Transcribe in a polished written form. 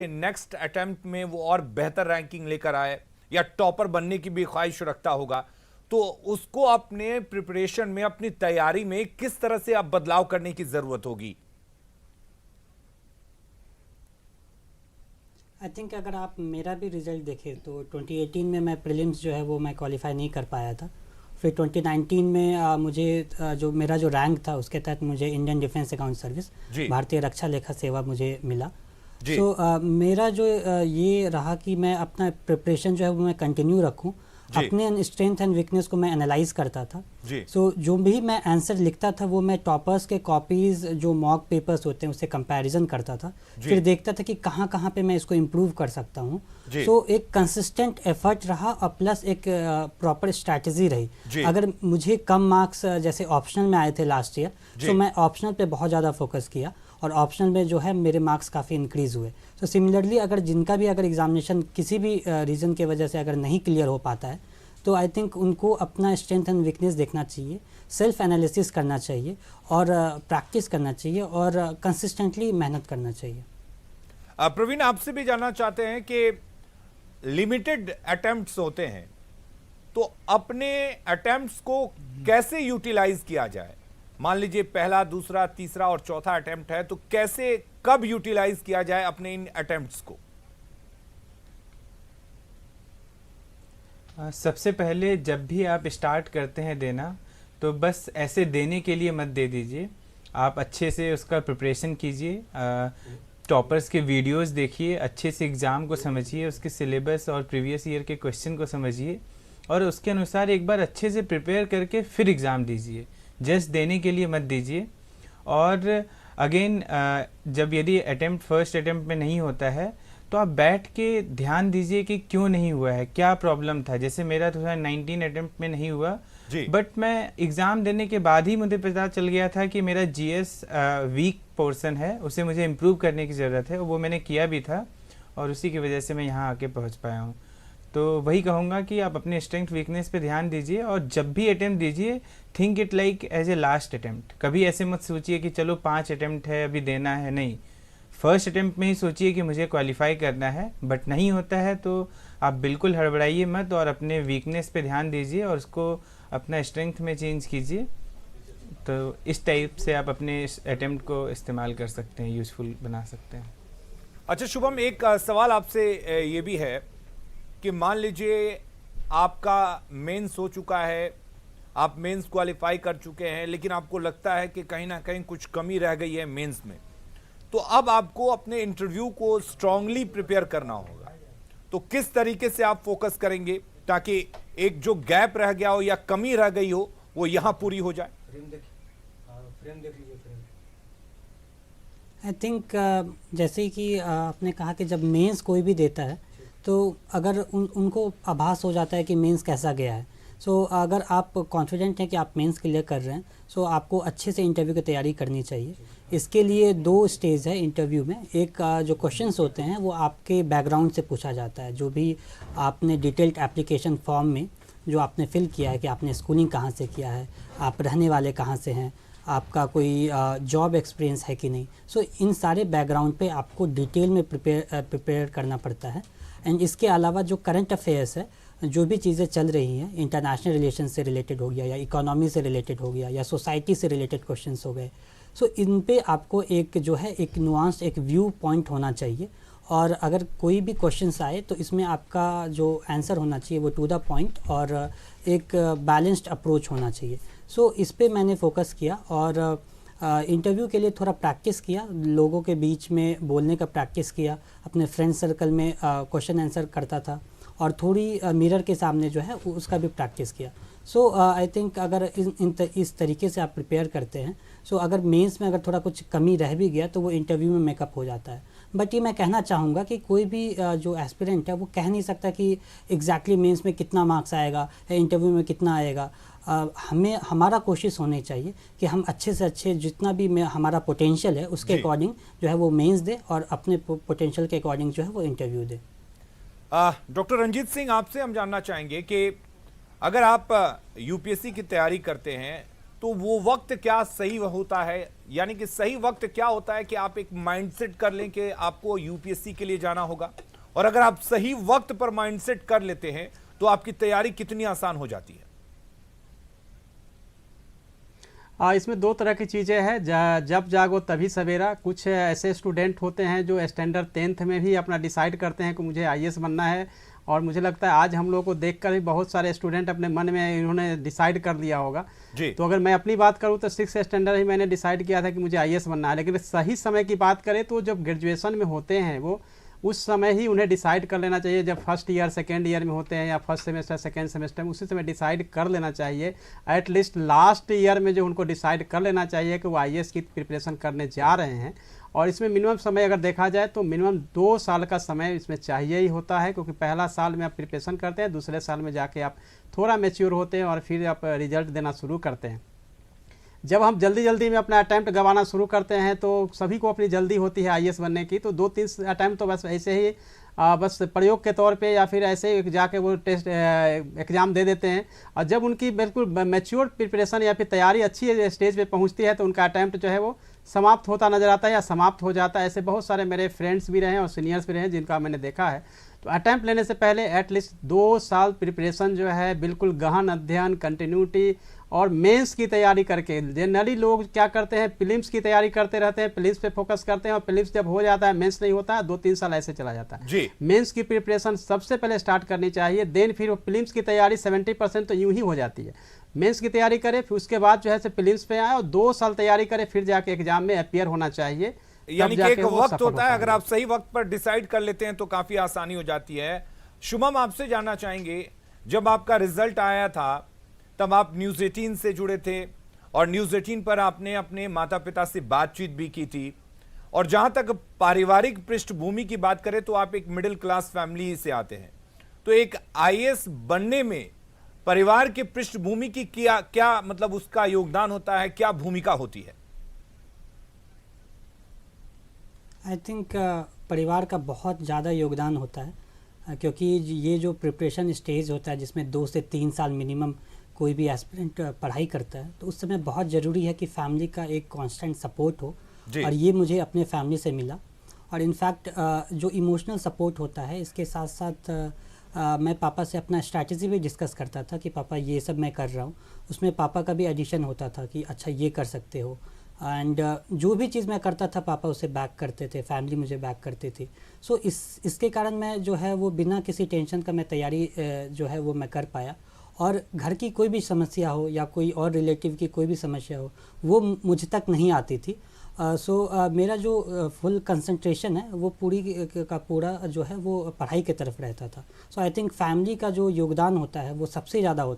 Next attempt में वो और बेहतर रैंकिंग लेकर आए या टॉपर बनने की भी ख्वाहिश रखता होगा, तो उसको अपने प्रिपरेशन में, अपनी तैयारी में किस तरह से अब बदलाव करने की जरूरत होगी? आई थिंक अगर आप मेरा भी रिजल्ट देखें तो 2018 में मैं प्रीलिम्स जो है वो मैं क्वालिफाई नहीं कर पाया था। फिर 2019 में मुझे जो मेरा जो रैंक था उसके तहत मुझे इंडियन डिफेंस अकाउंट सर्विस, भारतीय रक्षा लेखा सेवा मुझे मिला। मेरा जो ये रहा कि मैं अपना प्रिपरेशन जो है वो मैं कंटिन्यू रखूं, अपने स्ट्रेंथ एंड वीकनेस को मैं एनालाइज करता था। जो भी मैं आंसर लिखता था वो मैं टॉपर्स के कॉपीज जो मॉक पेपर्स होते हैं उससे कंपैरिजन करता था, फिर देखता था कि कहाँ कहाँ पे मैं इसको इम्प्रूव कर सकता हूँ। एक कंसिस्टेंट एफर्ट रहा और प्लस एक प्रॉपर स्ट्रैटेजी रही। अगर मुझे कम मार्क्स जैसे ऑप्शनल में आए थे लास्ट ईयर, तो मैं ऑप्शनल पे बहुत ज़्यादा फोकस किया और ऑप्शनल में जो है मेरे मार्क्स काफ़ी इंक्रीज़ हुए। तो सिमिलरली अगर जिनका भी अगर एग्जामिनेशन किसी भी रीज़न के वजह से अगर नहीं क्लियर हो पाता है, तो आई थिंक उनको अपना स्ट्रेंथ एंड वीकनेस देखना चाहिए, सेल्फ एनालिसिस करना चाहिए और प्रैक्टिस करना चाहिए और कंसिस्टेंटली मेहनत करना चाहिए। प्रवीण, आपसे भी जानना चाहते हैं कि लिमिटेड अटेम्प्ट्स होते हैं, तो अपने अटेम्प्ट्स को कैसे यूटिलाइज किया जाए? मान लीजिए पहला, दूसरा, तीसरा और चौथा अटेम्प्ट है, तो कैसे, कब यूटिलाइज किया जाए अपने इन अटेम्प्ट्स को? सबसे पहले जब भी आप स्टार्ट करते हैं देना, तो बस ऐसे देने के लिए मत दे दीजिए। आप अच्छे से उसका प्रिपरेशन कीजिए, टॉपर्स के वीडियोस देखिए, अच्छे से एग्ज़ाम को समझिए, उसके सिलेबस और प्रीवियस ईयर के क्वेश्चन को समझिए और उसके अनुसार एक बार अच्छे से प्रिपेयर करके फिर एग्ज़ाम दीजिए। जस्ट देने के लिए मत दीजिए। और अगेन जब यदि अटेम्प्ट फर्स्ट अटेम्प्ट में नहीं होता है तो आप बैठ के ध्यान दीजिए कि क्यों नहीं हुआ है, क्या प्रॉब्लम था। जैसे मेरा 2019 अटेम्प्ट में नहीं हुआ, बट मैं एग्ज़ाम देने के बाद ही मुझे पता चल गया था कि मेरा जीएस वीक पोर्शन है, उसे मुझे इम्प्रूव करने की ज़रूरत है, वो मैंने किया भी था और उसी की वजह से मैं यहाँ आके पहुँच पाया हूँ। तो वही कहूँगा कि आप अपने स्ट्रेंथ वीकनेस पे ध्यान दीजिए और जब भी अटेम्प्ट दीजिए think it like as a last attempt. कभी ऐसे मत सोचिए कि चलो 5 अटेम्प्ट है अभी देना है, नहीं, फर्स्ट अटेम्प्ट में ही सोचिए कि मुझे क्वालिफाई करना है। बट नहीं होता है तो आप बिल्कुल हड़बड़ाइए मत और अपने वीकनेस पे ध्यान दीजिए और उसको अपना स्ट्रेंथ में चेंज कीजिए। तो इस टाइप से आप अपने अटेम्प्ट को इस्तेमाल कर सकते हैं, यूज़फुल बना सकते हैं। अच्छा शुभम, एक सवाल आपसे ये भी है कि मान लीजिए आपका मेंस हो चुका है, आप मेंस क्वालिफाई कर चुके हैं, लेकिन आपको लगता है कि कहीं ना कहीं कुछ कमी रह गई है मेंस में, तो अब आपको अपने इंटरव्यू को स्ट्रांगली प्रिपेयर करना होगा। तो किस तरीके से आप फोकस करेंगे ताकि एक जो गैप रह गया हो या कमी रह गई हो वो यहां पूरी हो जाए? आई थिंक जैसे कि आपने कहा कि जब मेंस कोई भी देता है तो अगर उनको आभास हो जाता है कि मेंस कैसा गया है, अगर आप कॉन्फिडेंट हैं कि आप मेंस क्लियर कर रहे हैं, आपको अच्छे से इंटरव्यू की तैयारी करनी चाहिए। इसके लिए 2 स्टेज है इंटरव्यू में। एक जो क्वेश्चंस होते हैं वो आपके बैकग्राउंड से पूछा जाता है, जो भी आपने डिटेल्ड एप्लीकेशन फॉर्म में जो आपने फिल किया है कि आपने स्कूलिंग कहाँ से किया है, आप रहने वाले कहाँ से हैं, आपका कोई जॉब एक्सपीरियंस है कि नहीं। इन सारे बैकग्राउंड पे आपको डिटेल में प्रिपेयर करना पड़ता है। एंड इसके अलावा जो करंट अफेयर्स है, जो भी चीज़ें चल रही हैं, इंटरनेशनल रिलेशन से रिलेटेड हो गया या इकोनॉमी से रिलेटेड हो गया या सोसाइटी से रिलेटेड क्वेश्चंस हो गए, इन पे आपको एक जो है एक नुआंस, एक व्यू पॉइंट होना चाहिए। और अगर कोई भी क्वेश्चंस आए तो इसमें आपका जो आंसर होना चाहिए वो टू द पॉइंट और एक बैलेंस्ड अप्रोच होना चाहिए। इस पे मैंने फोकस किया और इंटरव्यू के लिए थोड़ा प्रैक्टिस किया, लोगों के बीच में बोलने का प्रैक्टिस किया, अपने फ्रेंड सर्कल में क्वेश्चन आंसर करता था और थोड़ी मिरर के सामने जो है उसका भी प्रैक्टिस किया। आई थिंक अगर इस तरीके से आप प्रिपेयर करते हैं, अगर मेंस में अगर थोड़ा कुछ कमी रह भी गया तो वो इंटरव्यू में मेकअप हो जाता है। बट ये मैं कहना चाहूँगा कि कोई भी जो एस्पिरेंट है वो कह नहीं सकता कि एग्जैक्टली मेंस में कितना मार्क्स आएगा या इंटरव्यू में कितना आएगा। हमें हमारा कोशिश होनी चाहिए कि हम अच्छे से अच्छे जितना भी हमारा पोटेंशियल है उसके अकॉर्डिंग जो है वो मेंस दे और अपने पोटेंशियल के अकॉर्डिंग जो है वो इंटरव्यू दे। डॉक्टर रंजीत सिंह, आपसे हम जानना चाहेंगे कि अगर आप यूपीएससी की तैयारी करते हैं तो वो वक्त क्या सही होता है, यानी कि सही वक्त क्या होता है कि आप एक माइंडसेट कर लें कि आपको यूपीएससी के लिए जाना होगा, और अगर आप सही वक्त पर माइंडसेट कर लेते हैं तो आपकी तैयारी कितनी आसान हो जाती है? इसमें दो तरह की चीज़ें हैं। जब जागो तभी सवेरा। कुछ ऐसे स्टूडेंट होते हैं जो स्टैंडर्ड 10th में भी अपना डिसाइड करते हैं कि मुझे आईएएस बनना है, और मुझे लगता है आज हम लोग को देखकर भी बहुत सारे स्टूडेंट अपने मन में इन्होंने डिसाइड कर लिया होगा जी। तो अगर मैं अपनी बात करूं तो 6th स्टैंडर्ड ही मैंने डिसाइड किया था कि मुझे आईएएस बनना है। लेकिन सही समय की बात करें तो जब ग्रेजुएशन में होते हैं वो उस समय ही उन्हें डिसाइड कर लेना चाहिए। जब फर्स्ट ईयर सेकेंड ईयर में होते हैं या फर्स्ट सेमेस्टर सेकेंड सेमेस्टर में, उसी समय डिसाइड कर लेना चाहिए। एटलीस्ट लास्ट ईयर में जो उनको डिसाइड कर लेना चाहिए कि वो आईएएस की प्रिपरेशन करने जा रहे हैं। और इसमें मिनिमम समय अगर देखा जाए तो मिनिमम 2 साल का समय इसमें चाहिए ही होता है, क्योंकि पहला साल में आप प्रिपरेशन करते हैं, दूसरे साल में जाके आप थोड़ा मैच्योर होते हैं और फिर आप रिजल्ट देना शुरू करते हैं। जब हम जल्दी जल्दी में अपना अटैम्प्ट गंवाना शुरू करते हैं तो सभी को अपनी जल्दी होती है आईएएस बनने की, तो 2-3 अटैम्प्ट तो बस ऐसे ही बस प्रयोग के तौर पे या फिर ऐसे ही जाके वो टेस्ट एग्ज़ाम दे देते हैं। और जब उनकी बिल्कुल मैच्योर प्रिपरेशन या फिर तैयारी अच्छी स्टेज पे पहुंचती है तो उनका अटैम्प्ट जो है वो समाप्त होता नज़र आता है या समाप्त हो जाता है। ऐसे बहुत सारे मेरे फ्रेंड्स भी रहे और सीनियर्स भी रहे जिनका मैंने देखा है। तो अटैम्प्ट लेने से पहले एटलीस्ट 2 साल प्रिपरेशन जो है बिल्कुल गहन अध्ययन, कंटिन्यूटी और मेंस की तैयारी करके। जनरली लोग क्या करते हैं, प्रीलिम्स की तैयारी करते रहते हैं, प्रीलिम्स पे फोकस करते हैं और प्रीलिम्स जब हो जाता है मेंस नहीं होता है, 2-3 साल ऐसे चला जाता है जी। मेंस की प्रिपरेशन सबसे पहले स्टार्ट करनी चाहिए, देन फिर प्रीलिम्स की तैयारी 70% तो यूं ही हो जाती है। मेंस की तैयारी करें, फिर उसके बाद जो है प्रीलिम्स पे आए और 2 साल तैयारी करें, फिर जाके एग्जाम में अपीयर होना चाहिए। यानी कि एक वक्त होता है, अगर आप सही वक्त पर डिसाइड कर लेते हैं तो काफी आसानी हो जाती है। शुभम, आपसे जानना चाहेंगे, जब आपका रिजल्ट आया था तब आप न्यूज़ 18 से जुड़े थे और न्यूज़ 18 पर आपने अपने माता पिता से बातचीत भी की थी, और जहां तक पारिवारिक पृष्ठभूमि की बात करें तो आप एक मिडिल क्लास फैमिली से आते हैं, तो एक आईएएस बनने में परिवार की पृष्ठभूमि की क्या मतलब उसका योगदान होता है, क्या भूमिका होती है? आई थिंक परिवार का बहुत ज़्यादा योगदान होता है, क्योंकि ये जो प्रिपरेशन स्टेज होता है जिसमें 2 से 3 साल मिनिमम कोई भी एस्पिरेंट पढ़ाई करता है, तो उस समय बहुत ज़रूरी है कि फैमिली का एक कांस्टेंट सपोर्ट हो, और ये मुझे अपने फैमिली से मिला। और इनफैक्ट जो इमोशनल सपोर्ट होता है, इसके साथ साथ मैं पापा से अपना स्ट्रैटेजी भी डिस्कस करता था कि पापा ये सब मैं कर रहा हूँ, उसमें पापा का भी एडिशन होता था कि अच्छा ये कर सकते हो। एंड जो भी चीज़ मैं करता था पापा उसे बैक करते थे, फैमिली मुझे बैक करती थी। सो इसके कारण मैं जो है वो बिना किसी टेंशन का मैं तैयारी जो है वो मैं कर पाया, और घर की कोई भी समस्या हो या कोई और रिलेटिव की कोई भी समस्या हो वो मुझ तक नहीं आती थी। मेरा जो फुल कंसंट्रेशन है वो पूरा जो है वो पढ़ाई की तरफ रहता था। सो आई थिंक फैमिली का जो योगदान होता है वो सबसे ज़्यादा होता है।